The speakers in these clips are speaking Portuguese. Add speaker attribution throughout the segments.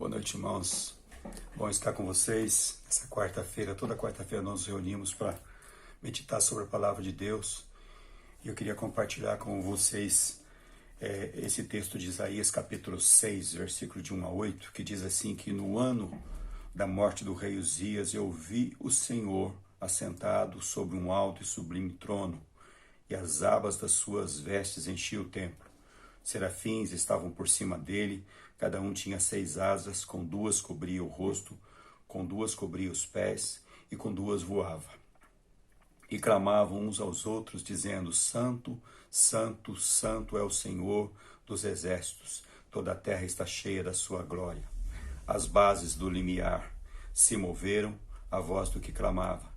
Speaker 1: Boa noite, irmãos. Bom estar com vocês. Essa quarta-feira, toda quarta-feira nós nos reunimos para meditar sobre a palavra de Deus. E eu queria compartilhar com vocês esse texto de Isaías, capítulo 6, versículo de 1 a 8, que diz assim, que no ano da morte do rei Uzias, eu vi o Senhor assentado sobre um alto e sublime trono, e as abas das suas vestes enchiam o templo. Serafins estavam por cima dele, cada um tinha 6 asas, com 2 cobria o rosto, com 2 cobria os pés, e com 2 voava. E clamavam uns aos outros, dizendo, Santo, Santo, Santo é o Senhor dos exércitos, toda a terra está cheia da sua glória. As bases do limiar se moveram, a voz do que clamava,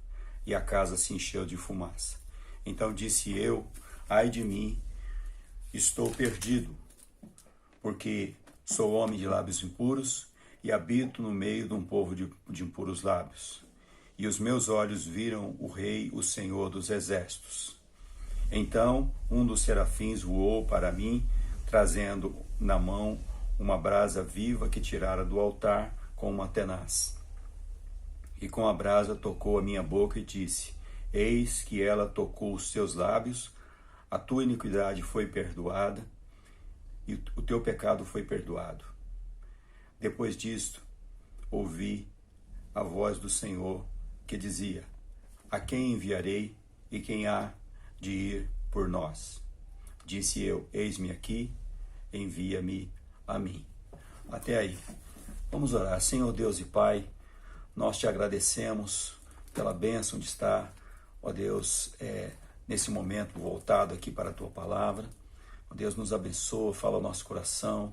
Speaker 1: e a casa se encheu de fumaça. Então disse eu, ai de mim, estou perdido, porque sou homem de lábios impuros e habito no meio de um povo de impuros lábios. E os meus olhos viram o Rei, o Senhor dos Exércitos. Então um dos serafins voou para mim, trazendo na mão uma brasa viva que tirara do altar com uma tenaz. E com a brasa tocou a minha boca e disse, eis que ela tocou os teus lábios, a tua iniquidade foi perdoada e o teu pecado foi perdoado. Depois disto, ouvi a voz do Senhor que dizia, a quem enviarei e quem há de ir por nós? Disse eu, eis-me aqui, envia-me a mim. Até aí. Vamos orar. Senhor Deus e Pai, nós te agradecemos pela bênção de estar, ó Deus, nesse momento voltado aqui para a Tua Palavra. Ó Deus, nos abençoa, fala ao nosso coração.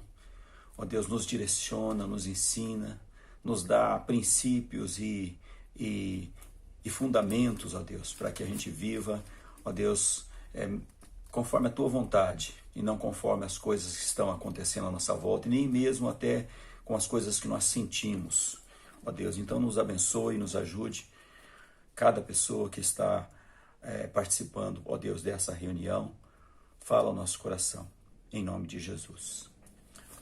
Speaker 1: Ó Deus, nos direciona, nos ensina, nos dá princípios e fundamentos, ó Deus, para que a gente viva, ó Deus, conforme a Tua vontade e não conforme as coisas que estão acontecendo à nossa volta e nem mesmo até com as coisas que nós sentimos. Ó Deus, então nos abençoe e nos ajude, cada pessoa que está participando, ó Deus, dessa reunião, fala ao nosso coração, em nome de Jesus.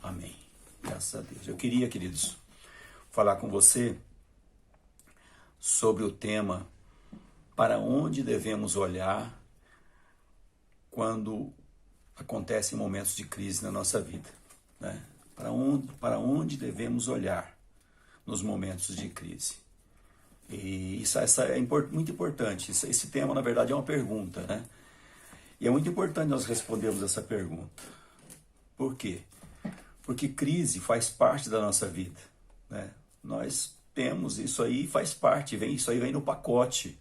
Speaker 1: Amém. Graças a Deus. Eu queria, queridos, falar com você sobre o tema para onde devemos olhar quando acontecem momentos de crise na nossa vida, né? Para onde devemos olhar nos momentos de crise. E isso é muito importante. Esse tema, na verdade, é uma pergunta, né? E é muito importante nós respondermos essa pergunta. Por quê? Porque crise faz parte da nossa vida, né? Nós temos isso aí, faz parte, isso aí vem no pacote.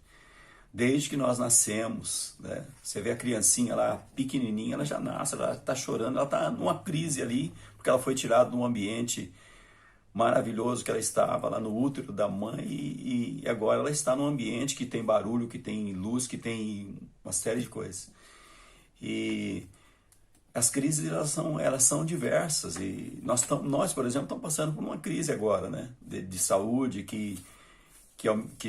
Speaker 1: Desde que nós nascemos, né? Você vê a criancinha lá, pequenininha, ela já nasce, ela está chorando, ela está numa crise ali, porque ela foi tirada de um ambiente maravilhoso que ela estava lá no útero da mãe e agora ela está num ambiente que tem barulho, que tem luz, que tem uma série de coisas. E as crises elas são diversas e nós, por exemplo, estamos passando por uma crise agora, né, de saúde que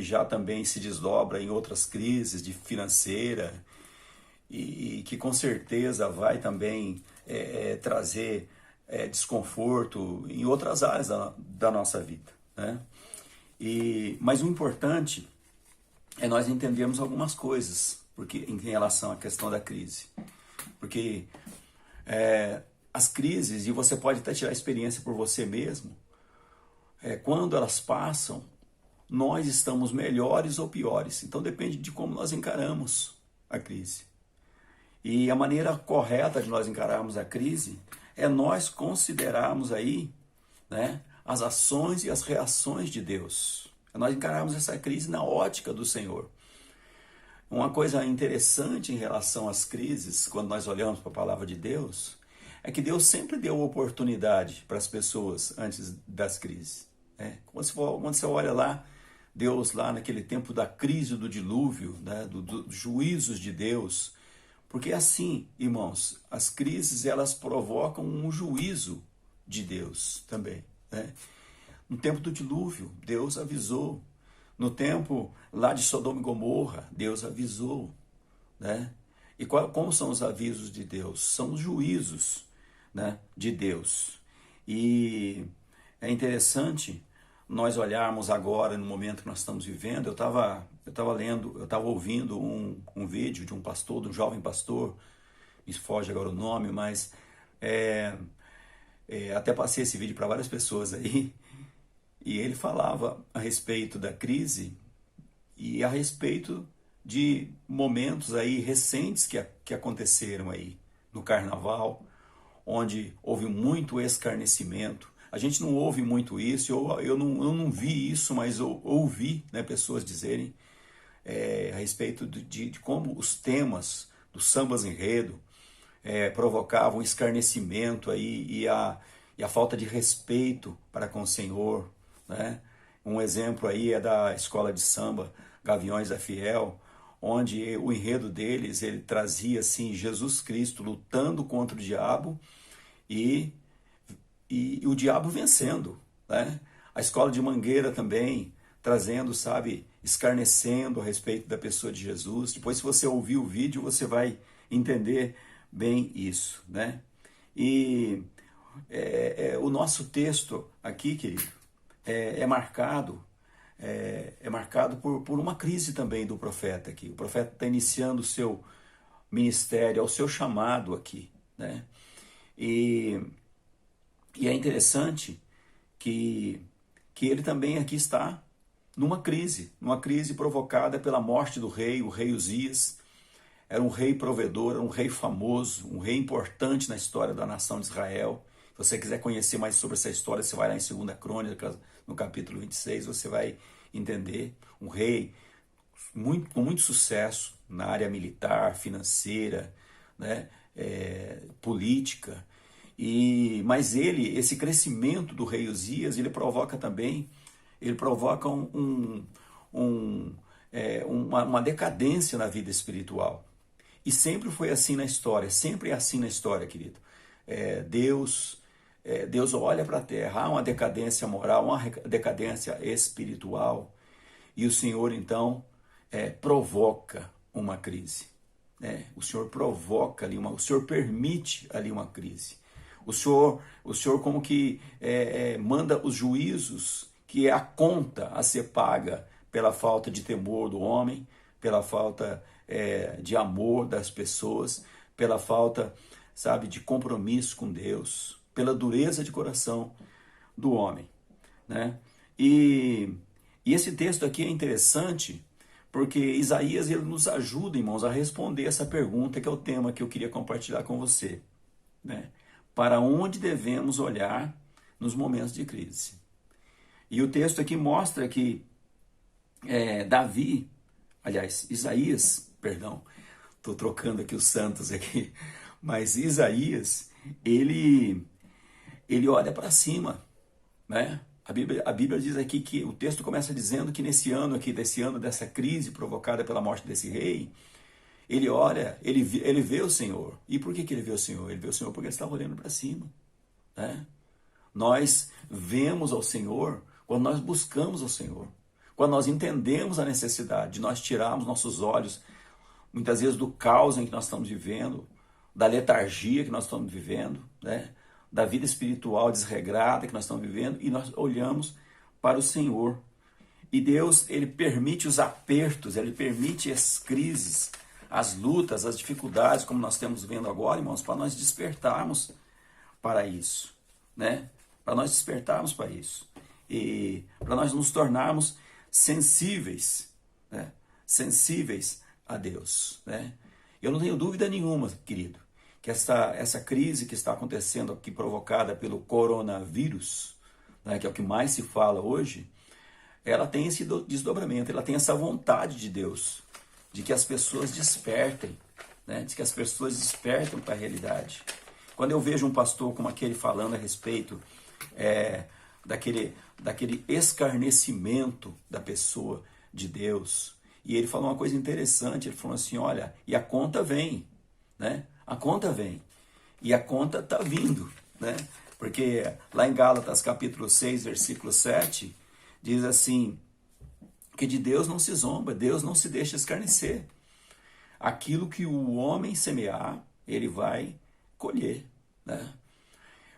Speaker 1: já também se desdobra em outras crises de financeira e que com certeza vai também trazer desconforto em outras áreas da nossa vida, né? Mas o importante é nós entendermos algumas coisas em relação à questão da crise. Porque as crises, e você pode até tirar a experiência por você mesmo, quando elas passam, nós estamos melhores ou piores. Então depende de como nós encaramos a crise. E a maneira correta de nós encararmos a crise é nós considerarmos aí, né, as ações e as reações de Deus. É nós encararmos essa crise na ótica do Senhor. Uma coisa interessante em relação às crises, quando nós olhamos para a palavra de Deus, é que Deus sempre deu oportunidade para as pessoas antes das crises. Quando você olha lá, Deus lá naquele tempo da crise do dilúvio, né, dos juízos de Deus, porque assim, irmãos, as crises elas provocam um juízo de Deus também, né? No tempo do dilúvio, Deus avisou. No tempo lá de Sodoma e Gomorra, Deus avisou, né? E como são os avisos de Deus? São os juízos, né, de Deus. E é interessante nós olharmos agora no momento que nós estamos vivendo. Eu estava lendo, eu estava ouvindo um vídeo de um pastor, de um jovem pastor, me foge agora o nome, mas até passei esse vídeo para várias pessoas aí, e ele falava a respeito da crise e a respeito de momentos aí recentes que aconteceram aí no carnaval, onde houve muito escarnecimento. A gente não ouve muito isso, eu não vi isso, mas eu ouvi, né, pessoas dizerem a respeito de como os temas dos sambas enredo provocavam escarnecimento aí, e a falta de respeito para com o Senhor, né? Um exemplo aí é da escola de samba Gaviões da Fiel, onde o enredo deles, ele trazia assim Jesus Cristo lutando contra o diabo e o diabo vencendo, né? A escola de Mangueira também trazendo, sabe, escarnecendo a respeito da pessoa de Jesus. Depois, se você ouvir o vídeo, você vai entender bem isso, né? E o nosso texto aqui, querido, é marcado por uma crise também do profeta aqui. O profeta está iniciando o seu ministério, o seu chamado aqui, né? E é interessante que ele também aqui está numa crise provocada pela morte do rei, o rei Uzias. Era um rei provedor, era um rei famoso, um rei importante na história da nação de Israel. Se você quiser conhecer mais sobre essa história, você vai lá em 2 Crônicas, no capítulo 26, você vai entender. Um rei com muito sucesso na área militar, financeira, né, política. Mas esse crescimento do rei Uzias, ele provoca uma decadência na vida espiritual. E sempre foi assim na história, sempre é assim na história, querido. Deus olha para a terra, há uma decadência moral, uma decadência espiritual, e o Senhor então provoca uma crise. O Senhor provoca ali o Senhor permite ali uma crise. O Senhor como que manda os juízos, que é a conta a ser paga pela falta de temor do homem, pela falta de amor das pessoas, pela falta, sabe, de compromisso com Deus, pela dureza de coração do homem, né? E esse texto aqui é interessante porque Isaías, ele nos ajuda, irmãos, a responder essa pergunta, que é o tema que eu queria compartilhar com você, né? Para onde devemos olhar nos momentos de crise? E o texto aqui mostra que Isaías, perdão, estou trocando aqui os santos aqui, mas Isaías, ele olha para cima, né? A Bíblia diz aqui que o texto começa dizendo que desse ano dessa crise provocada pela morte desse rei, ele olha, ele vê o Senhor. E por que ele vê o Senhor? Ele vê o Senhor porque ele estava olhando para cima, né? Nós vemos ao Senhor quando nós buscamos ao Senhor, quando nós entendemos a necessidade de nós tirarmos nossos olhos, muitas vezes, do caos em que nós estamos vivendo, da letargia que nós estamos vivendo, né? Da vida espiritual desregrada que nós estamos vivendo, e nós olhamos para o Senhor. E Deus, ele permite os apertos, ele permite as crises, as lutas, as dificuldades, como nós estamos vendo agora, irmãos, para nós despertarmos para isso, né? Para nós despertarmos para isso. E para nós nos tornarmos sensíveis, né? Sensíveis a Deus, né? Eu não tenho dúvida nenhuma, querido, que essa crise que está acontecendo aqui, provocada pelo coronavírus, né, que é o que mais se fala hoje, ela tem esse desdobramento, ela tem essa vontade de Deus, de que as pessoas despertem, né, de que as pessoas despertem para a realidade. Quando eu vejo um pastor como aquele falando a respeito daquele escarnecimento da pessoa de Deus, e ele falou uma coisa interessante, ele falou assim, olha, e a conta vem, né? A conta vem, e a conta está vindo, né? Porque lá em Gálatas capítulo 6, versículo 7, diz assim, que de Deus não se zomba, Deus não se deixa escarnecer. Aquilo que o homem semear, ele vai colher, né?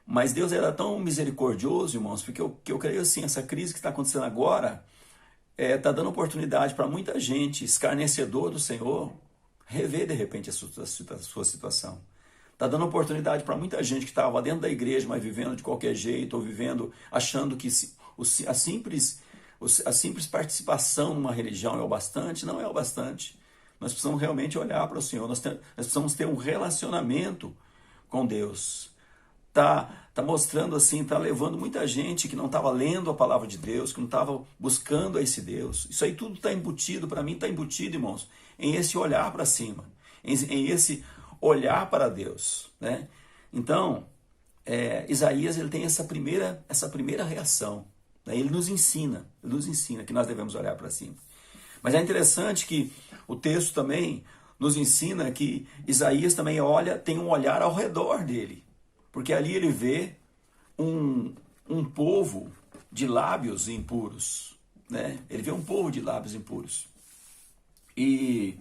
Speaker 1: Mas Deus era tão misericordioso, irmãos, porque eu creio assim, essa crise que está acontecendo agora está dando oportunidade para muita gente escarnecedor do Senhor rever de repente a sua situação. Está dando oportunidade para muita gente que estava dentro da igreja, mas vivendo de qualquer jeito, ou vivendo achando que a simples participação numa religião é o bastante. Não é o bastante. Nós precisamos realmente olhar para o Senhor, nós precisamos ter um relacionamento com Deus. Tá mostrando assim, tá levando muita gente que não estava lendo a palavra de Deus, que não estava buscando a esse Deus. Isso aí tudo está embutido, para mim está embutido, irmãos, em esse olhar para cima, em esse olhar para Deus, né? Então, Isaías ele tem essa primeira reação, né? Ele nos ensina que nós devemos olhar para cima. Mas é interessante que o texto também nos ensina que Isaías também tem um olhar ao redor dele. Porque ali ele vê um povo de lábios impuros, né? Ele vê um povo de lábios impuros. E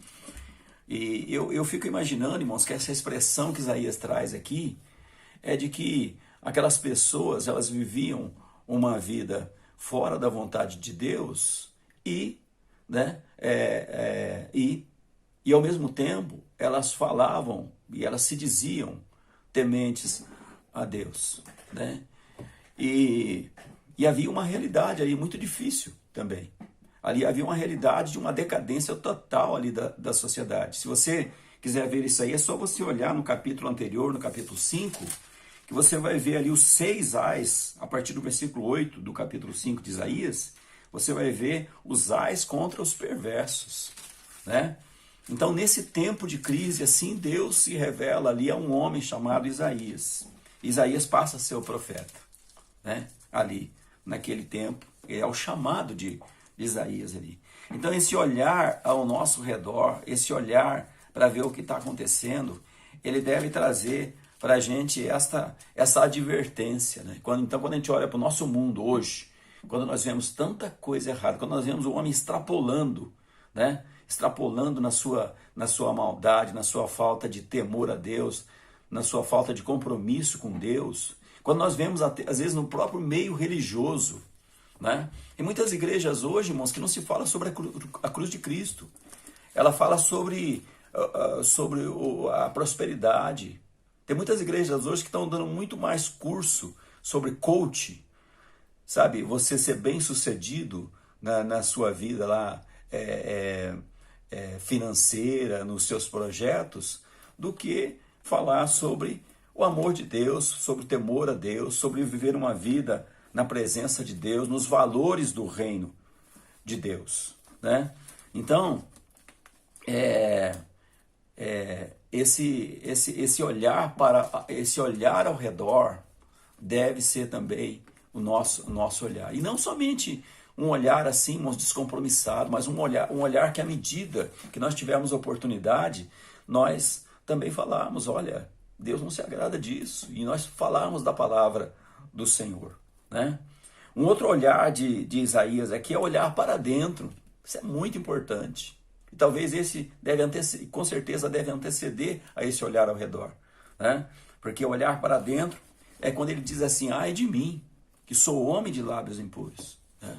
Speaker 1: eu fico imaginando, irmãos, que essa expressão que Isaías traz aqui é de que aquelas pessoas, elas viviam uma vida fora da vontade de Deus né, e ao mesmo tempo elas falavam e elas se diziam tementes a Deus, né? E havia uma realidade aí muito difícil também. Ali havia uma realidade de uma decadência total ali da sociedade. Se você quiser ver isso aí, é só você olhar no capítulo anterior, no capítulo 5, que você vai ver ali os 6 ais, a partir do versículo 8 do capítulo 5 de Isaías, você vai ver os ais contra os perversos, né? Então, nesse tempo de crise, assim, Deus se revela ali a um homem chamado Isaías. Isaías passa a ser o profeta, né? Ali, naquele tempo, é o chamado de Isaías ali. Então, esse olhar ao nosso redor, esse olhar para ver o que está acontecendo, ele deve trazer para a gente essa advertência, né? Então, quando a gente olha para o nosso mundo hoje, quando nós vemos tanta coisa errada, quando nós vemos o homem extrapolando, né? Extrapolando na sua maldade, na sua falta de temor a Deus, na sua falta de compromisso com Deus, quando nós vemos, às vezes, no próprio meio religioso, né? Em muitas igrejas hoje, irmãos, que não se fala sobre a cruz de Cristo. Ela fala sobre a prosperidade. Tem muitas igrejas hoje que estão dando muito mais curso sobre coach, sabe? Você ser bem-sucedido na sua vida lá, financeira, nos seus projetos, do que falar sobre o amor de Deus, sobre o temor a Deus, sobre viver uma vida na presença de Deus, nos valores do reino de Deus, né? Então, esse olhar ao redor deve ser também o nosso olhar. E não somente um olhar assim, descompromissado, mas um olhar que à medida que nós tivermos oportunidade, nós também falarmos, olha, Deus não se agrada disso. E nós falarmos da palavra do Senhor, né? Um outro olhar de Isaías aqui é olhar para dentro. Isso é muito importante. E talvez esse com certeza deve anteceder a esse olhar ao redor, né? Porque olhar para dentro é quando ele diz assim, ai de mim, que sou homem de lábios impuros, né?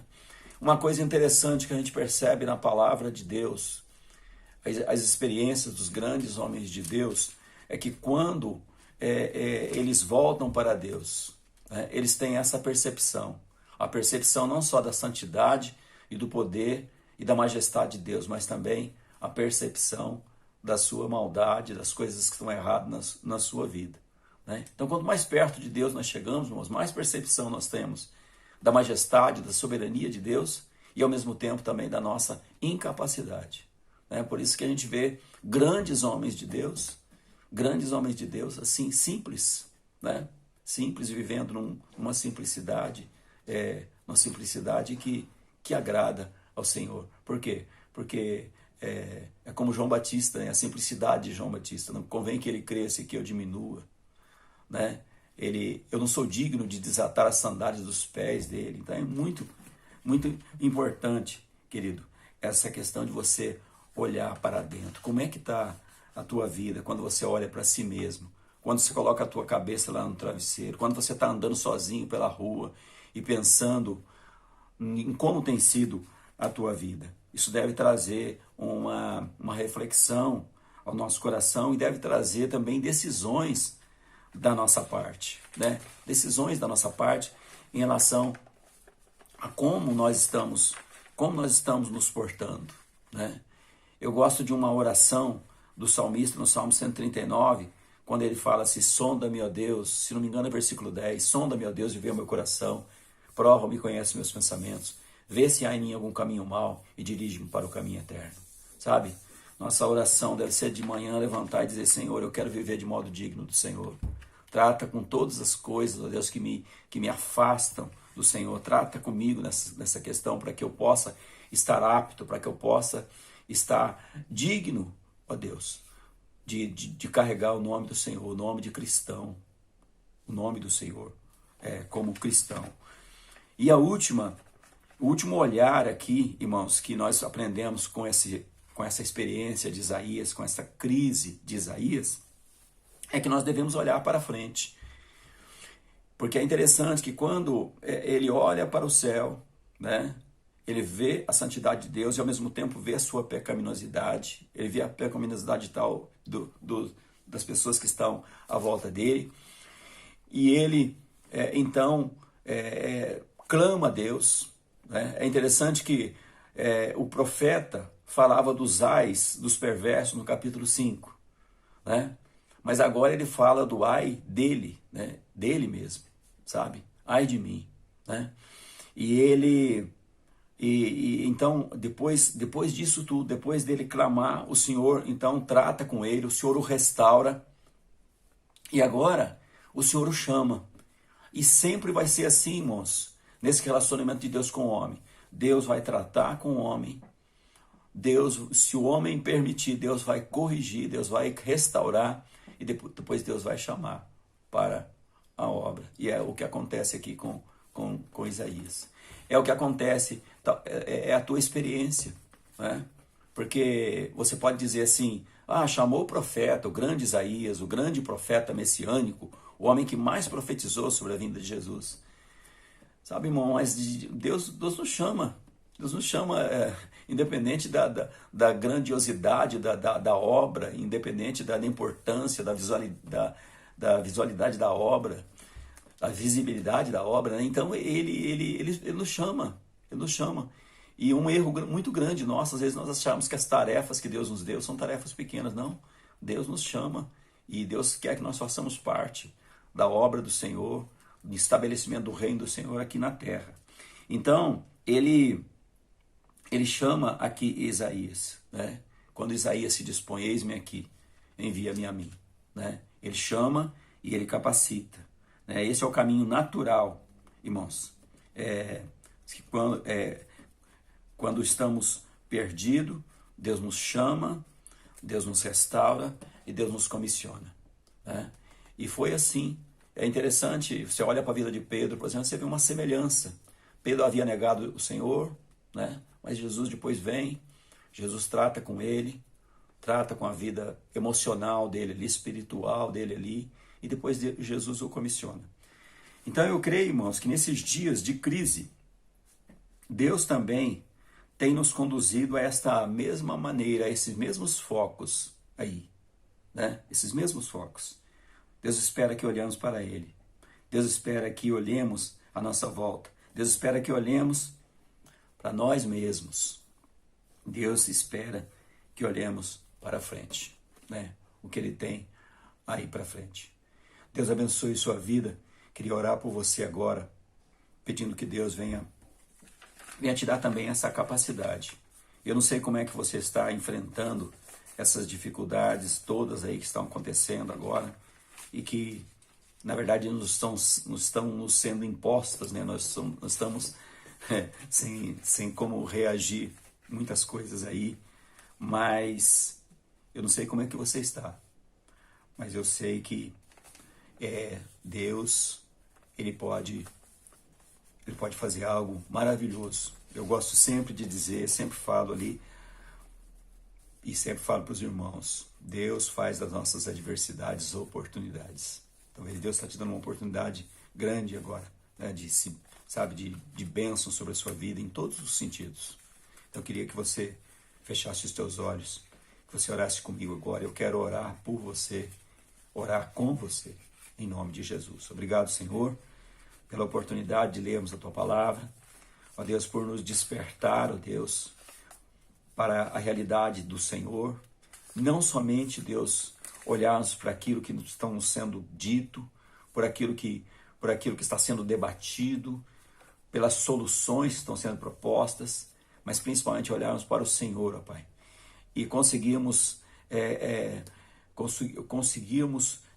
Speaker 1: Uma coisa interessante que a gente percebe na palavra de Deus, as experiências dos grandes homens de Deus, é que quando eles voltam para Deus, né, eles têm essa percepção, a percepção não só da santidade e do poder e da majestade de Deus, mas também a percepção da sua maldade, das coisas que estão erradas na sua vida, né? Então, quanto mais perto de Deus nós chegamos, irmãos, mais percepção nós temos da majestade, da soberania de Deus e, ao mesmo tempo, também da nossa incapacidade, né? Por isso que a gente vê grandes homens de Deus, assim, simples, né? Simples, vivendo numa simplicidade, uma simplicidade que agrada ao Senhor. Por quê? Porque é como João Batista, né? A simplicidade de João Batista. Não convém que ele cresça e que eu diminua, né? Eu não sou digno de desatar as sandálias dos pés dele. Então é muito, muito importante, querido, essa questão de você olhar para dentro. Como é que está a tua vida quando você olha para si mesmo? quando você coloca a tua cabeça lá no travesseiro, quando você está andando sozinho pela rua e pensando em como tem sido a tua vida. Isso deve trazer uma reflexão ao nosso coração e deve trazer também decisões da nossa parte, né? Decisões da nossa parte em relação a como nós estamos nos portando, né? Eu gosto de uma oração do salmista no Salmo 139, quando ele fala assim: sonda-me, ó Deus, se não me engano é versículo 10, sonda-me, ó Deus, e vê o meu coração, prova-me e conhece meus pensamentos, vê se há em mim algum caminho mau e dirige-me para o caminho eterno. Sabe? Nossa oração deve ser de manhã levantar e dizer: Senhor, eu quero viver de modo digno do Senhor. Trata com todas as coisas, ó Deus, que me afastam do Senhor. Trata comigo nessa questão para que eu possa estar apto, para que eu possa estar digno, ó Deus, de carregar o nome do Senhor, o nome de cristão, o nome do Senhor, como cristão. E o último olhar aqui, irmãos, que nós aprendemos com essa experiência de Isaías, com essa crise de Isaías, é que nós devemos olhar para frente. Porque é interessante que quando ele olha para o céu, né, ele vê a santidade de Deus e ao mesmo tempo vê a sua pecaminosidade, ele vê a pecaminosidade tal das pessoas que estão à volta dele, e ele então clama a Deus, né? É interessante que o profeta falava dos ais dos perversos no capítulo 5, né? Mas agora ele fala do ai dele, né? Dele mesmo, sabe? Ai de mim, né? E ele então depois disso tudo, depois dele clamar, o Senhor então trata com ele, o Senhor o restaura, e agora o Senhor o chama. E sempre vai ser assim, irmãos, nesse relacionamento de Deus com o homem. Deus vai tratar com o homem. Deus, se o homem permitir, Deus vai corrigir, Deus vai restaurar, e depois Deus vai chamar para a obra. E é o que acontece aqui com Isaías. É o que acontece, é a tua experiência, né? Porque você pode dizer assim: chamou o profeta, o grande Isaías, o grande profeta messiânico, o homem que mais profetizou sobre a vinda de Jesus. Sabe, irmão, mas Deus nos chama. Deus nos chama, independente da grandiosidade da obra, independente da importância, da visualidade da obra, da visibilidade da obra, né? Então ele nos chama, ele nos chama. E um erro muito grande nosso, às vezes nós achamos que as tarefas que Deus nos deu são tarefas pequenas. Não, Deus nos chama e Deus quer que nós façamos parte da obra do Senhor, do estabelecimento do reino do Senhor aqui na terra. Então, ele chama aqui Isaías, né? Quando Isaías se dispõe: eis-me aqui, envia-me a mim, né? Ele chama e ele capacita, né? Esse é o caminho natural, irmãos. Quando estamos perdidos, Deus nos chama, Deus nos restaura e Deus nos comissiona, né? E foi assim. É interessante, você olha para a vida de Pedro, por exemplo, você vê uma semelhança. Pedro havia negado o Senhor, né? Mas Jesus depois vem, Jesus trata com ele, trata com a vida emocional dele ali, espiritual dele ali, e depois Jesus o comissiona. Então eu creio, irmãos, que nesses dias de crise, Deus também tem nos conduzido a esta mesma maneira, a esses mesmos focos aí, né? Esses mesmos focos. Deus espera que olhemos para Ele. Deus espera que olhemos à nossa volta. Deus espera que olhemos para nós mesmos. Deus espera que olhemos para frente, né? O que Ele tem aí para frente. Deus abençoe sua vida. Queria orar por você agora, pedindo que Deus venha te dar também essa capacidade. Eu não sei como é que você está enfrentando essas dificuldades todas aí que estão acontecendo agora e que, na verdade, estão nos sendo impostas, né? Nós estamos sem como reagir muitas coisas aí, mas eu não sei como é que você está, mas eu sei que Deus, Ele pode fazer algo maravilhoso. Eu gosto sempre de dizer, sempre falo ali, E sempre falo para os irmãos, Deus faz das nossas adversidades oportunidades. Talvez Deus está te dando uma oportunidade grande agora, né, de bênção sobre a sua vida em todos os sentidos. Então eu queria que você fechasse os teus olhos, que você orasse comigo agora. Eu quero orar por você, orar com você, em nome de Jesus. Obrigado, Senhor, pela oportunidade de lermos a Tua Palavra. Ó Deus, por nos despertar, ó Deus, para a realidade do Senhor. Não somente, Deus, olharmos para aquilo que está nos sendo dito, por aquilo que está sendo debatido, pelas soluções que estão sendo propostas, mas principalmente olharmos para o Senhor, ó Pai. E conseguimos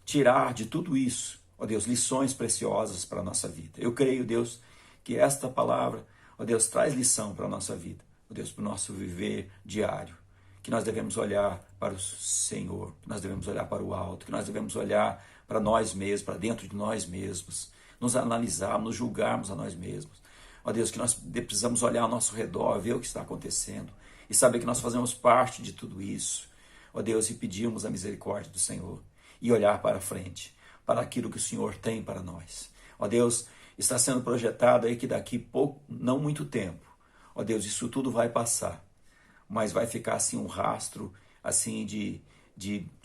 Speaker 1: tirar de tudo isso, ó Deus, lições preciosas para a nossa vida. Eu creio, Deus, que esta palavra, ó Deus, traz lição para a nossa vida, ó Deus, para o nosso viver diário. Que nós devemos olhar para o Senhor, que nós devemos olhar para o alto, que nós devemos olhar para nós mesmos, para dentro de nós mesmos, nos analisarmos, nos julgarmos a nós mesmos. Ó Deus, que nós precisamos olhar ao nosso redor, ver o que está acontecendo e saber que nós fazemos parte de tudo isso. Ó Deus, e pedimos a misericórdia do Senhor e olhar para frente, para aquilo que o Senhor tem para nós. Ó Deus, está sendo projetado aí que daqui pouco, não muito tempo, ó Deus, isso tudo vai passar, mas vai ficar assim um rastro assim de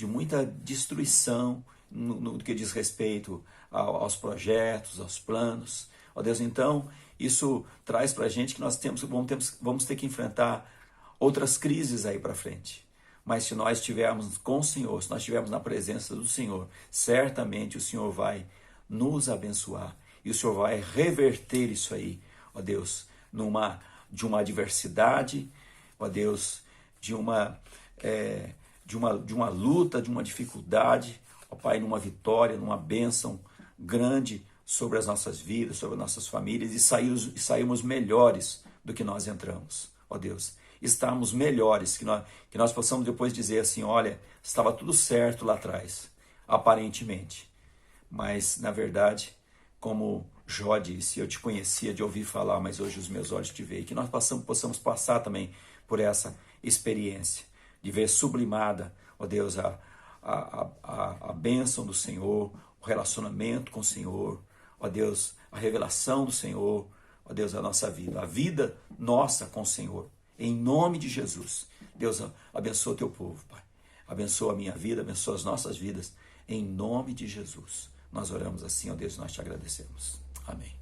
Speaker 1: muita destruição no que diz respeito aos projetos, aos planos. Ó Deus, então, isso traz para a gente que nós vamos ter que enfrentar outras crises aí para frente. Mas se nós estivermos com o Senhor, se nós estivermos na presença do Senhor, certamente o Senhor vai nos abençoar e o Senhor vai reverter isso aí, ó Deus, de uma adversidade, ó Deus, de uma luta, de uma dificuldade, ó Pai, numa vitória, numa bênção grande sobre as nossas vidas, sobre as nossas famílias, e saímos melhores do que nós entramos, ó Deus. Estarmos melhores, que nós possamos depois dizer assim, olha, estava tudo certo lá atrás, aparentemente, mas na verdade, como Jó disse, eu te conhecia de ouvir falar, mas hoje os meus olhos te veem, que nós possamos passar também por essa experiência, de ver sublimada, ó Deus, a bênção do Senhor, o relacionamento com o Senhor, ó Deus, a revelação do Senhor, ó Deus, a nossa vida, a vida nossa com o Senhor. Em nome de Jesus, Deus abençoa o teu povo, Pai. Abençoa a minha vida, abençoa as nossas vidas. Em nome de Jesus, nós oramos assim, ó Deus, nós te agradecemos. Amém.